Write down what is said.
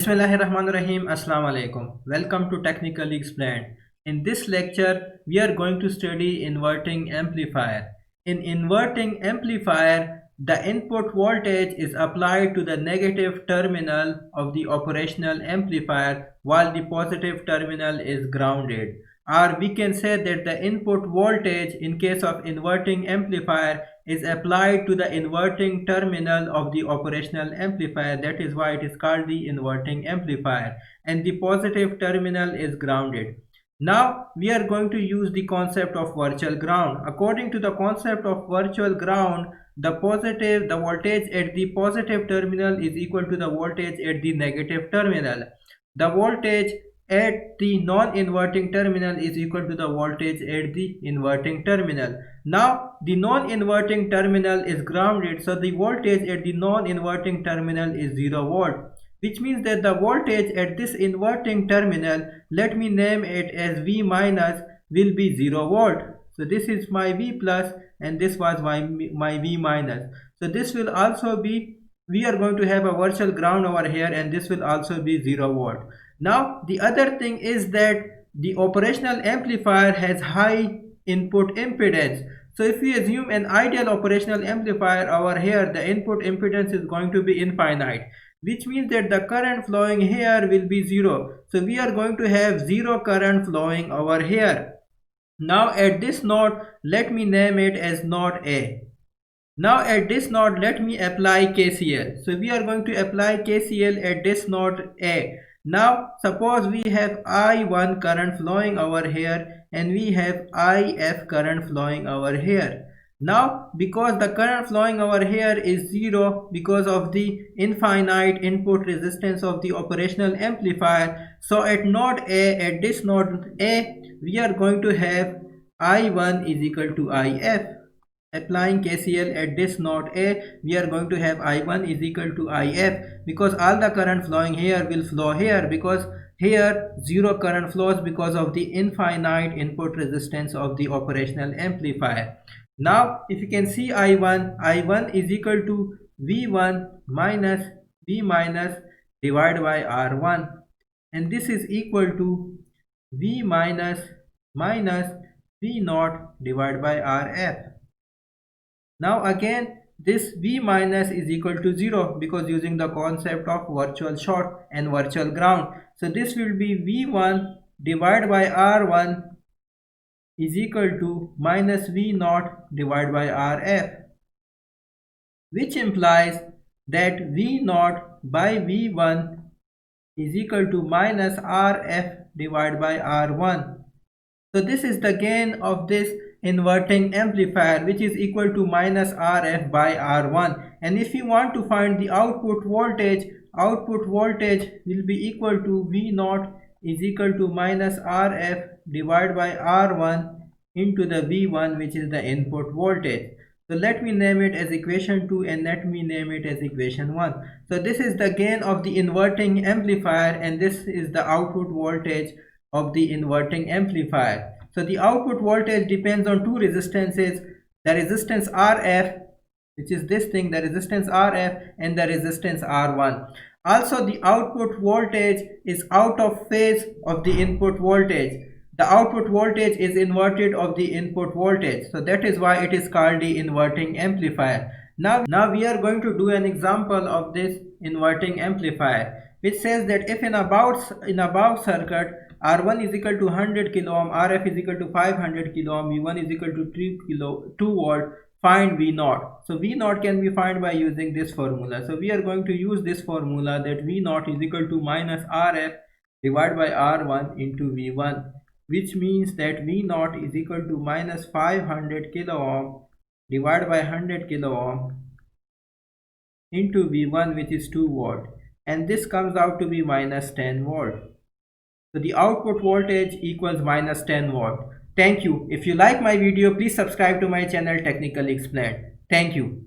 Bismillahirrahmanirrahim. Assalamu alaikum. Welcome to Technically Explained. In this lecture, we are going to study inverting amplifier. In inverting amplifier, the input voltage is applied to the negative terminal of the operational amplifier while the positive terminal is grounded. Or we can say that the input voltage in case of inverting amplifier is applied to the inverting terminal of the operational amplifier. That is why it is called the inverting amplifier, and the positive terminal is grounded. Now we are going to use the concept of virtual ground. According to the concept of virtual ground, the voltage at the positive terminal is equal to the voltage at the negative terminal. The voltage at the non-inverting terminal is equal to the voltage at the inverting terminal. Now the non-inverting terminal is grounded, so the voltage at the non-inverting terminal is 0 volt, which means that the voltage at this inverting terminal, let me name it as V minus, will be 0 volt. So this is my V plus and this was my V minus. So this will also be, we are going to have a virtual ground over here, and this will also be 0 volt. Now the other thing is that the operational amplifier has high input impedance. So if we assume an ideal operational amplifier over here, the input impedance is going to be infinite, which means that the current flowing here will be 0. So we are going to have 0 current flowing over here. Now at this node, let me name it as node A. Now at this node, let me apply KCL. So we are going to apply KCL at this node A. Now suppose we have I1 current flowing over here and we have IF current flowing over here. Now because the current flowing over here is 0 because of the infinite input resistance of the operational amplifier, so at node A, at this node A, we are going to have I1 is equal to IF. Applying KCL at this node A, we are going to have I1 is equal to IF, because all the current flowing here will flow here, because here 0 current flows because of the infinite input resistance of the operational amplifier. Now if you can see I1 is equal to V1 minus V minus divided by R1, and this is equal to V minus minus V naught divided by RF. Now again this V minus is equal to 0 because using the concept of virtual short and virtual ground. So this will be V1 divided by R1 is equal to minus V naught divided by RF, which implies that V naught by V1 is equal to minus RF divided by R1. So this is the gain of this inverting amplifier, which is equal to minus RF by R1. And if you want to find the output voltage will be equal to V naught is equal to minus RF divided by R1 into the V1, which is the input voltage. So let me name it as equation 2 and let me name it as equation 1. So this is the gain of the inverting amplifier and this is the output voltage of the inverting amplifier. So the output voltage depends on two resistances, the resistance RF, which is this thing, the resistance RF, and the resistance R1. Also the output voltage is out of phase of the input voltage. The output voltage is inverted of the input voltage. So that is why it is called the inverting amplifier. Now we are going to do an example of this inverting amplifier, which says that if in above circuit R1 is equal to 100 kilo ohm, RF is equal to 500 kilo ohm, V1 is equal to 2 volt, find V naught. So V naught can be found by using this formula. So we are going to use this formula, that V naught is equal to minus RF divided by R1 into V1, which means that V naught is equal to minus 500 kilo ohm divided by 100 kilo ohm into V1, which is 2 volt, and this comes out to be minus 10 volt. So the output voltage equals minus 10 volt. Thank you. If you like my video, please subscribe to my channel Technically Explained. Thank you.